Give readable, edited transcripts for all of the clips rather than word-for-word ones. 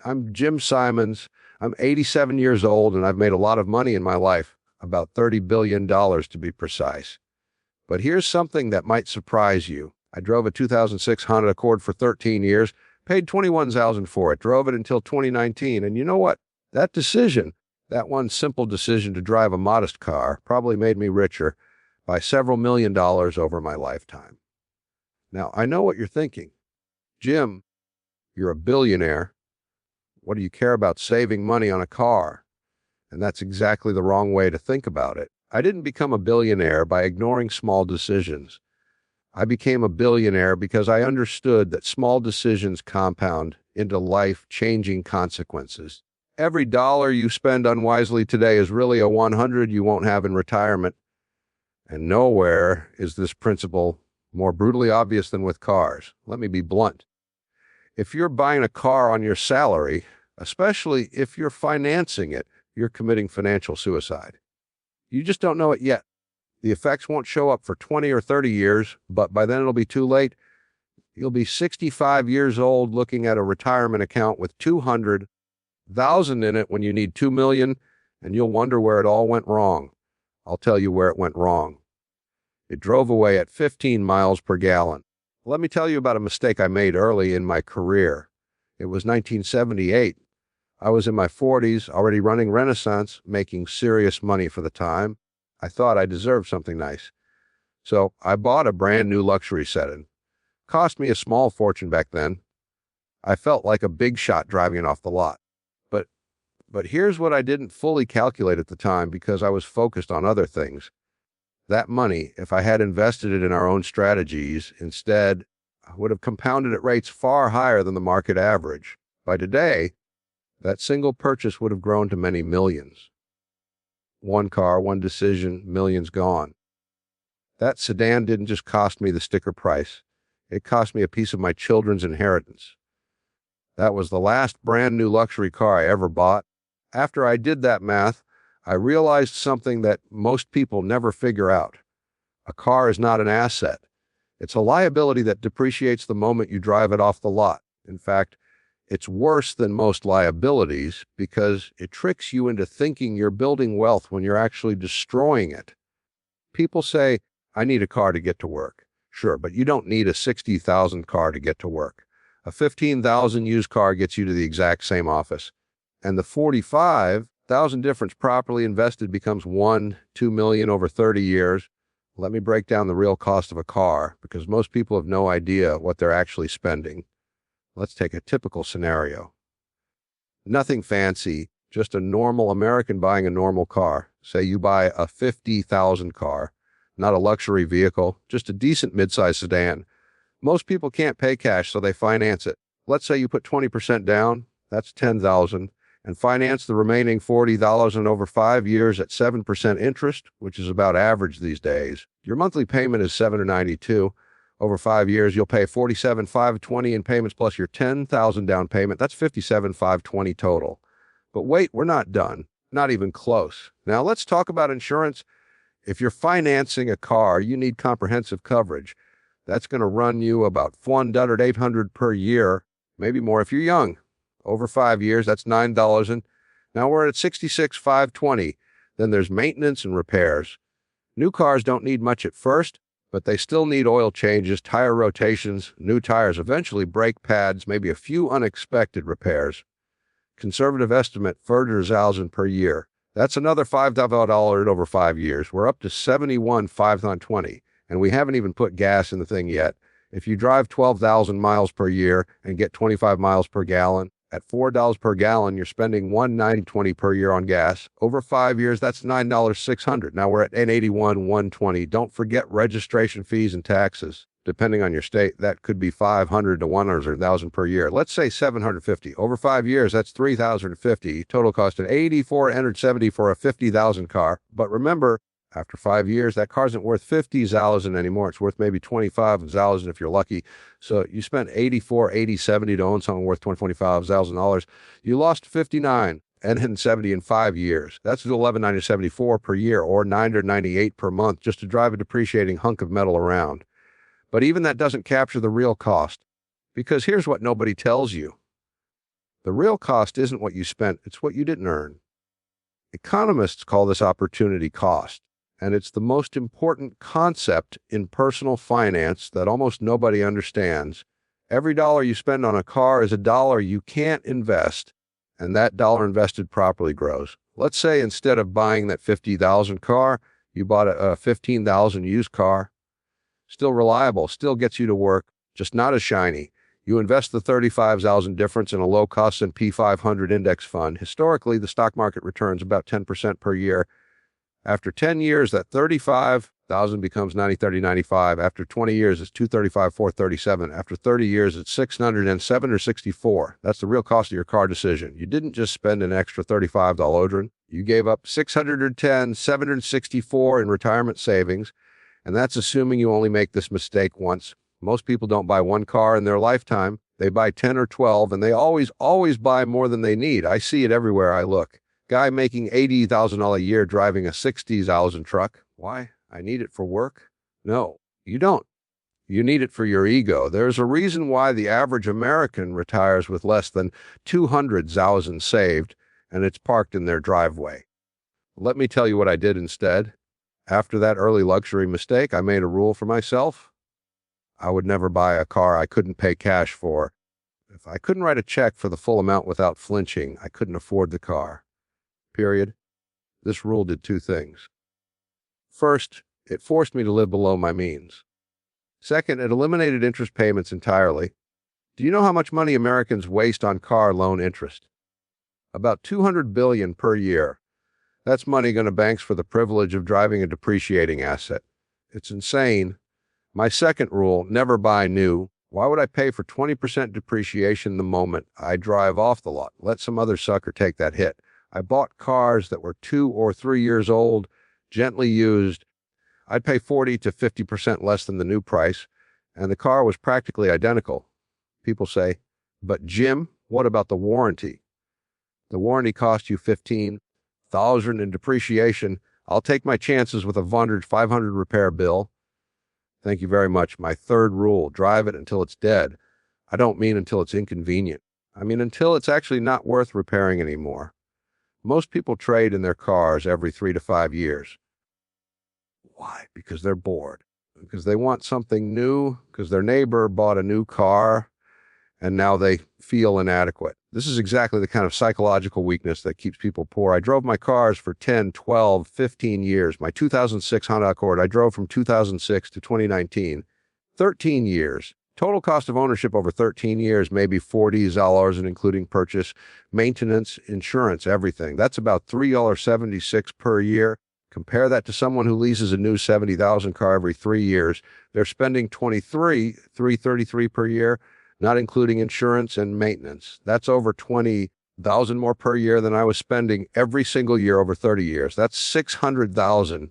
I'm Jim Simons. I'm 87 years old, and I've made a lot of money in my life, about $30 billion to be precise. But here's something that might surprise you. I drove a 2006 Honda Accord for 13 years, paid $21,000 for it, drove it until 2019, and you know what? That decision, that one simple decision to drive a modest car, probably made me richer by several $1,000,000 over my lifetime. Now, I know what you're thinking. Jim, you're a billionaire. What do you care about saving money on a car? And that's exactly the wrong way to think about it. I didn't become a billionaire by ignoring small decisions. I became a billionaire because I understood that small decisions compound into life-changing consequences. Every dollar you spend unwisely today is really a 100 you won't have in retirement. And nowhere is this principle more brutally obvious than with cars. Let me be blunt. If you're buying a car on your salary, especially if you're financing it, you're committing financial suicide. You just don't know it yet. The effects won't show up for 20 or 30 years, but by then it'll be too late. You'll be 65 years old looking at a retirement account with $200,000 in it when you need $2 million, and you'll wonder where it all went wrong. I'll tell you where it went wrong. It drove away at 15 miles per gallon. Let me tell you about a mistake I made early in my career. It was 1978. I was in my 40s, already running Renaissance, making serious money for the time. I thought I deserved something nice. So I bought a brand new luxury sedan. Cost me a small fortune back then. I felt like a big shot driving it off the lot. But here's what I didn't fully calculate at the time because I was focused on other things. That money, if I had invested it in our own strategies, instead, I would have compounded at rates far higher than the market average. By today, that single purchase would have grown to many millions. One car, one decision, millions gone. That sedan didn't just cost me the sticker price. It cost me a piece of my children's inheritance. That was the last brand new luxury car I ever bought. After I did that math, I realized something that most people never figure out. A car is not an asset. It's a liability that depreciates the moment you drive it off the lot. In fact, it's worse than most liabilities because it tricks you into thinking you're building wealth when you're actually destroying it. People say, I need a car to get to work. Sure, but you don't need a $60,000 car to get to work. A $15,000 used car gets you to the exact same office. And the $45,000 difference properly invested becomes $1, $2 million over 30 years. Let me break down the real cost of a car because most people have no idea what they're actually spending. Let's take a typical scenario. Nothing fancy, just a normal American buying a normal car. Say you buy a $50,000 car, not a luxury vehicle, just a decent midsize sedan. Most people can't pay cash, so they finance it. Let's say you put 20% down, that's $10,000, and finance the remaining $40,000 over 5 years at 7% interest, which is about average these days. Your monthly payment is $792. Over 5 years, you'll pay $47,520 in payments plus your $10,000 down payment. That's $57,520 total. But wait, we're not done. Not even close. Now let's talk about insurance. If you're financing a car, you need comprehensive coverage. That's going to run you about $1,800 per year, maybe more if you're young. Over 5 years, that's $9,000. Now we're at $66,520. Then there's maintenance and repairs. New cars don't need much at first, but they still need oil changes, tire rotations, new tires, eventually brake pads, maybe a few unexpected repairs. Conservative estimate, $40,000 per year. That's another $5,000 over 5 years. We're up to $71,520, and we haven't even put gas in the thing yet. If you drive 12,000 miles per year and get 25 miles per gallon, at $4 per gallon, you're spending $1.90 per year on gas. Over 5 years, that's $9,600. Now we're at $81,120. Don't forget registration fees and taxes. Depending on your state, that could be $500 to $100,000 per year. Let's say $750. Over 5 years, that's $3,050. Total cost of $8,470 for a $50,000 car. But remember, after 5 years, that car isn't worth $50,000 anymore. It's worth maybe $25,000 if you're lucky. So you spent $84,000, $80,000, $70,000 to own something worth $25,000. You lost $59,070 in 5 years. That's $11,974 per year or $998 per month just to drive a depreciating hunk of metal around. But even that doesn't capture the real cost. Because here's what nobody tells you. The real cost isn't what you spent, it's what you didn't earn. Economists call this opportunity cost, and it's the most important concept in personal finance that almost nobody understands. Every dollar you spend on a car is a dollar you can't invest, and that dollar invested properly grows. Let's say instead of buying that $50,000 car, you bought a $15,000 used car. Still reliable, still gets you to work, just not as shiny. You invest the $35,000 difference in a low-cost S&P 500 index fund. Historically, the stock market returns about 10% per year. After 10 years, that $35,000 becomes 95. After 20 years, it's 437. After 30 years, it's 607 or 64. That's the real cost of your car decision. You didn't just spend an extra $35. You gave up 610, 764 in retirement savings, and that's assuming you only make this mistake once. Most people don't buy one car in their lifetime. They buy 10 or 12, and they always buy more than they need. I see it everywhere I look. Guy making $80,000 a year driving a $60,000 truck. Why? I need it for work? No, you don't. You need it for your ego. There's a reason why the average American retires with less than $200,000 saved, and it's parked in their driveway. Let me tell you what I did instead. After that early luxury mistake, I made a rule for myself. I would never buy a car I couldn't pay cash for. If I couldn't write a check for the full amount without flinching, I couldn't afford the car. Period. This rule did two things. First, it forced me to live below my means. Second, it eliminated interest payments entirely. Do you know how much money Americans waste on car loan interest? About $200 billion per year. That's money going to banks for the privilege of driving a depreciating asset. It's insane. My second rule, never buy new. Why would I pay for 20% depreciation the moment I drive off the lot? Let some other sucker take that hit. I bought cars that were 2 or 3 years old, gently used. I'd pay 40 to 50% less than the new price, and the car was practically identical. People say, but Jim, what about the warranty? The warranty cost you $15,000 in depreciation. I'll take my chances with a Vonder's $500 repair bill. Thank you very much. My third rule, drive it until it's dead. I don't mean until it's inconvenient. I mean until it's actually not worth repairing anymore. Most people trade in their cars every 3 to 5 years. Why? Because they're bored. Because they want something new, because their neighbor bought a new car, and now they feel inadequate. This is exactly the kind of psychological weakness that keeps people poor. I drove my cars for 10, 12, 15 years. My 2006 Honda Accord, I drove from 2006 to 2019. 13 years. Total cost of ownership over 13 years, maybe $40, and including purchase, maintenance, insurance, everything. That's about $3.76 per year. Compare that to someone who leases a new $70,000 car every 3 years. They're spending $333 per year, not including insurance and maintenance. That's over $20,000 more per year than I was spending every single year over 30 years. That's $600,000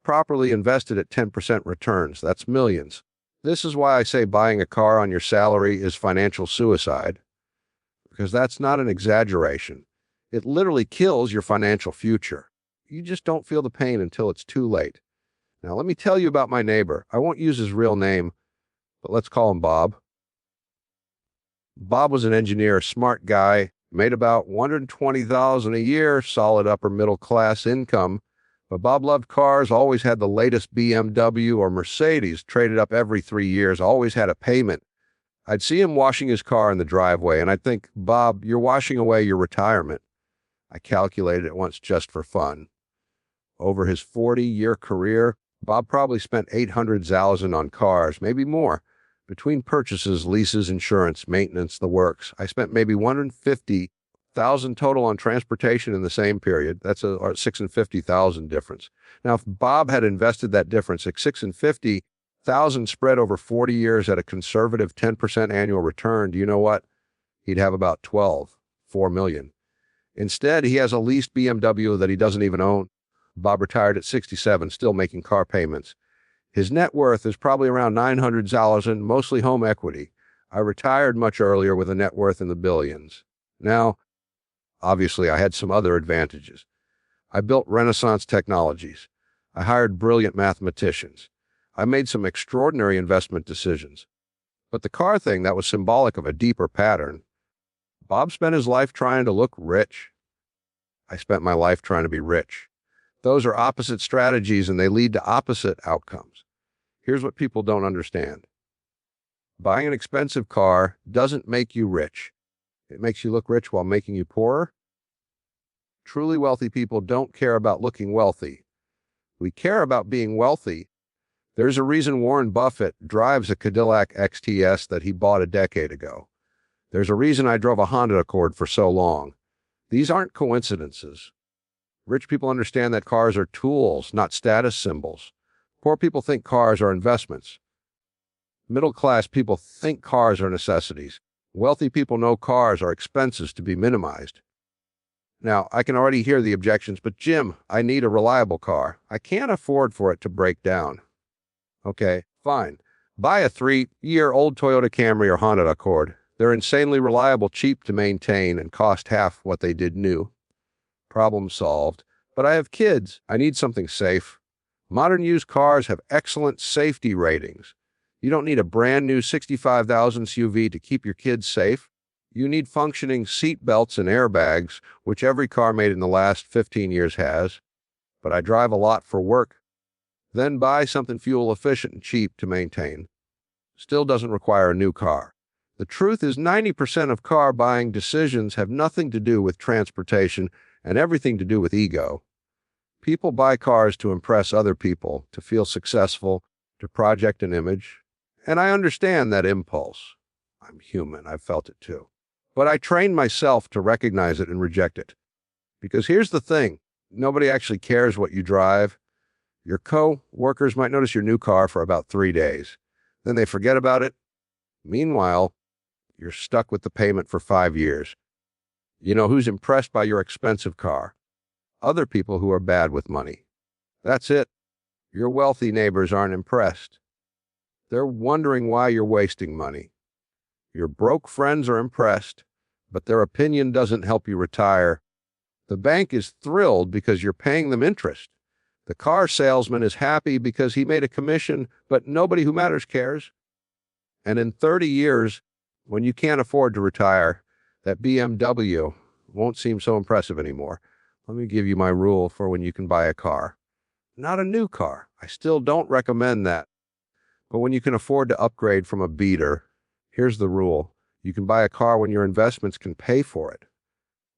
properly invested at 10% returns. That's millions. This is why I say buying a car on your salary is financial suicide, because that's not an exaggeration. It literally kills your financial future. You just don't feel the pain until it's too late. Now, let me tell you about my neighbor. I won't use his real name, but let's call him Bob. Bob was an engineer, a smart guy, made about $120,000 a year, solid upper middle class income. But Bob loved cars, always had the latest BMW or Mercedes, traded up every 3 years, always had a payment. I'd see him washing his car in the driveway, and I'd think, Bob, you're washing away your retirement. I calculated it once just for fun. Over his 40-year career, Bob probably spent $800,000 on cars, maybe more. Between purchases, leases, insurance, maintenance, the works, I spent maybe $150,000 total on transportation in the same period. That's a $650,000 difference. Now, if Bob had invested that difference at $650,000 spread over 40 years at a conservative 10% annual return, do you know what? He'd have about $4 million. Instead, he has a leased BMW that he doesn't even own. Bob retired at 67, still making car payments. His net worth is probably around $900,000, mostly home equity. I retired much earlier with a net worth in the billions. Now, obviously, I had some other advantages. I built Renaissance technologies. I hired brilliant mathematicians. I made some extraordinary investment decisions. But the car thing, that was symbolic of a deeper pattern. Bob spent his life trying to look rich. I spent my life trying to be rich. Those are opposite strategies and they lead to opposite outcomes. Here's what people don't understand. Buying an expensive car doesn't make you rich. It makes you look rich while making you poorer. Truly wealthy people don't care about looking wealthy. We care about being wealthy. There's a reason Warren Buffett drives a Cadillac XTS that he bought a decade ago. There's a reason I drove a Honda Accord for so long. These aren't coincidences. Rich people understand that cars are tools, not status symbols. Poor people think cars are investments. Middle-class people think cars are necessities. Wealthy people know cars are expenses to be minimized. Now, I can already hear the objections, but Jim, I need a reliable car. I can't afford for it to break down. Okay, fine. Buy a 3-year-old Toyota Camry or Honda Accord. They're insanely reliable, cheap to maintain, and cost half what they did new. Problem solved. But I have kids. I need something safe. Modern used cars have excellent safety ratings. You don't need a brand new 65,000 SUV to keep your kids safe. You need functioning seat belts and airbags, which every car made in the last 15 years has. But I drive a lot for work. Then buy something fuel efficient and cheap to maintain. Still doesn't require a new car. The truth is 90% of car buying decisions have nothing to do with transportation and everything to do with ego. People buy cars to impress other people, to feel successful, to project an image. And I understand that impulse. I'm human. I've felt it too. But I trained myself to recognize it and reject it. Because here's the thing. Nobody actually cares what you drive. Your co-workers might notice your new car for about 3 days. Then they forget about it. Meanwhile, you're stuck with the payment for 5 years. You know who's impressed by your expensive car? Other people who are bad with money. That's it. Your wealthy neighbors aren't impressed. They're wondering why you're wasting money. Your broke friends are impressed, but their opinion doesn't help you retire. The bank is thrilled because you're paying them interest. The car salesman is happy because he made a commission, but nobody who matters cares. And in 30 years, when you can't afford to retire, that BMW won't seem so impressive anymore. Let me give you my rule for when you can buy a car. Not a new car. I still don't recommend that. But when you can afford to upgrade from a beater, here's the rule. You can buy a car when your investments can pay for it.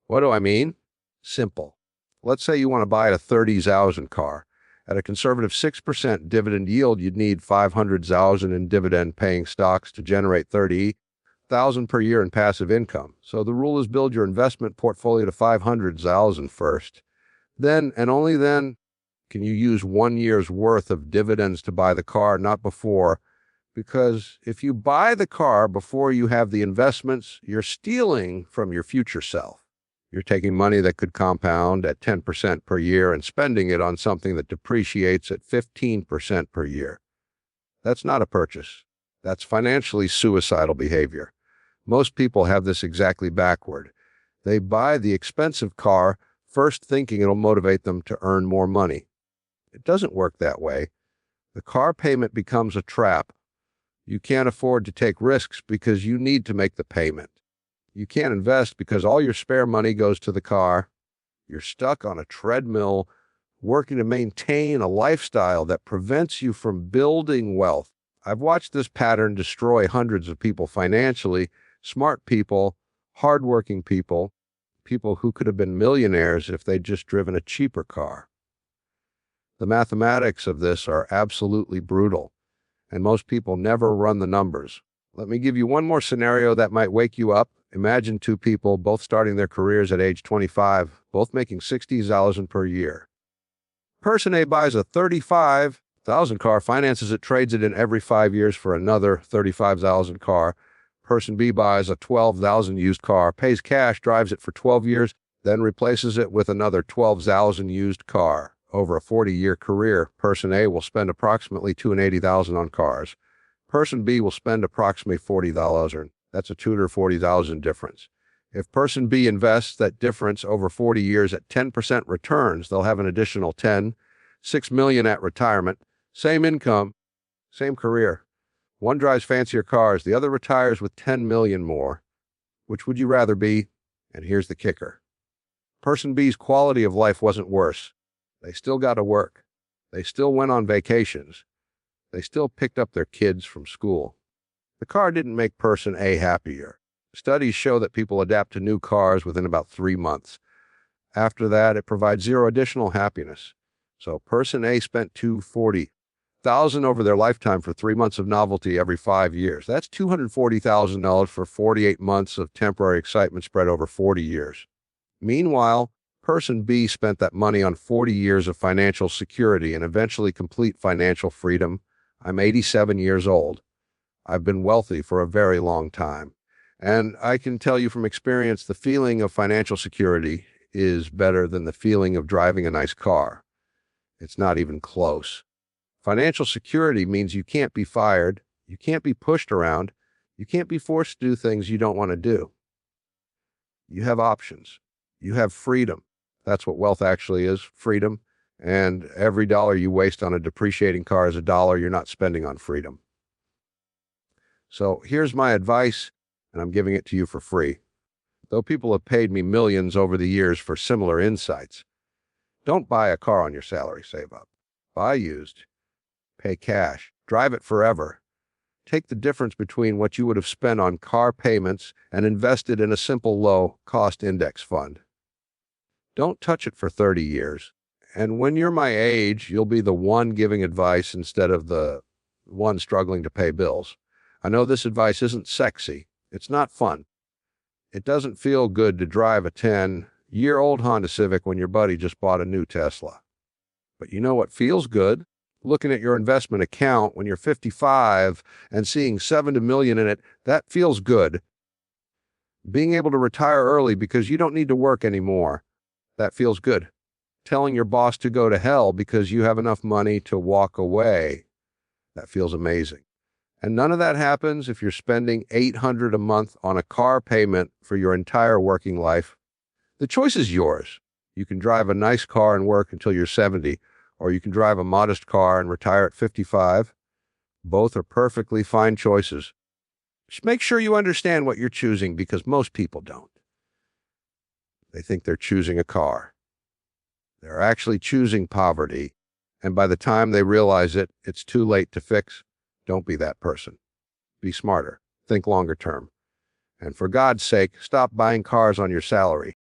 What do I mean? Simple. Let's say you want to buy a 30,000 car. At a conservative 6% dividend yield, you'd need 500,000 in dividend-paying stocks to generate 30,000 per year in passive income. So the rule is build your investment portfolio to 500,000 first. Then, and only then, can you use 1 year's worth of dividends to buy the car, not before. Because if you buy the car before you have the investments, you're stealing from your future self. You're taking money that could compound at 10% per year and spending it on something that depreciates at 15% per year. That's not a purchase. That's financially suicidal behavior. Most people have this exactly backward. They buy the expensive car first thinking it'll motivate them to earn more money. It doesn't work that way. The car payment becomes a trap. You can't afford to take risks because you need to make the payment. You can't invest because all your spare money goes to the car. You're stuck on a treadmill, working to maintain a lifestyle that prevents you from building wealth. I've watched this pattern destroy hundreds of people financially, smart people, hardworking people, people who could have been millionaires if they'd just driven a cheaper car. The mathematics of this are absolutely brutal, and most people never run the numbers. Let me give you one more scenario that might wake you up. Imagine two people, both starting their careers at age 25, both making $60,000 per year. Person A buys a $35,000 car, finances it, trades it in every 5 years for another $35,000 car. Person B buys a $12,000 used car, pays cash, drives it for 12 years, then replaces it with another $12,000 used car. Over a 40-year career, Person A will spend approximately $280,000 on cars. Person B will spend approximately $40,000. That's a $240,000 difference. If Person B invests that difference over 40 years at 10% returns, they'll have an additional $6 million at retirement. Same income, same career. One drives fancier cars, the other retires with $10 million more. Which would you rather be? And here's the kicker. Person B's quality of life wasn't worse. They still got to work. They still went on vacations. They still picked up their kids from school. The car didn't make person A happier. Studies show that people adapt to new cars within about 3 months. After that, it provides zero additional happiness. So person A spent $240,000 over their lifetime for 3 months of novelty every 5 years. That's $240,000 for 48 months of temporary excitement spread over 40 years. Meanwhile, person B spent that money on 40 years of financial security and eventually complete financial freedom. I'm 87 years old. I've been wealthy for a very long time. And I can tell you from experience, the feeling of financial security is better than the feeling of driving a nice car. It's not even close. Financial security means you can't be fired, you can't be pushed around, you can't be forced to do things you don't want to do. You have options. You have freedom. That's what wealth actually is, freedom. And every dollar you waste on a depreciating car is a dollar you're not spending on freedom. So here's my advice, and I'm giving it to you for free. Though people have paid me millions over the years for similar insights, don't buy a car on your salary, save up. Buy used. Pay cash. Drive it forever. Take the difference between what you would have spent on car payments and invest it in a simple low-cost index fund. Don't touch it for 30 years. And when you're my age, you'll be the one giving advice instead of the one struggling to pay bills. I know this advice isn't sexy. It's not fun. It doesn't feel good to drive a 10-year-old Honda Civic when your buddy just bought a new Tesla. But you know what feels good? Looking at your investment account when you're 55 and seeing $7 million in it, that feels good. Being able to retire early because you don't need to work anymore, that feels good. Telling your boss to go to hell because you have enough money to walk away, that feels amazing. And none of that happens if you're spending $800 a month on a car payment for your entire working life. The choice is yours. You can drive a nice car and work until you're 70, or you can drive a modest car and retire at 55. Both are perfectly fine choices. Just make sure you understand what you're choosing, because most people don't. They think they're choosing a car. They're actually choosing poverty, and by the time they realize it, it's too late to fix. Don't be that person. Be smarter. Think longer term. And for God's sake, stop buying cars on your salary.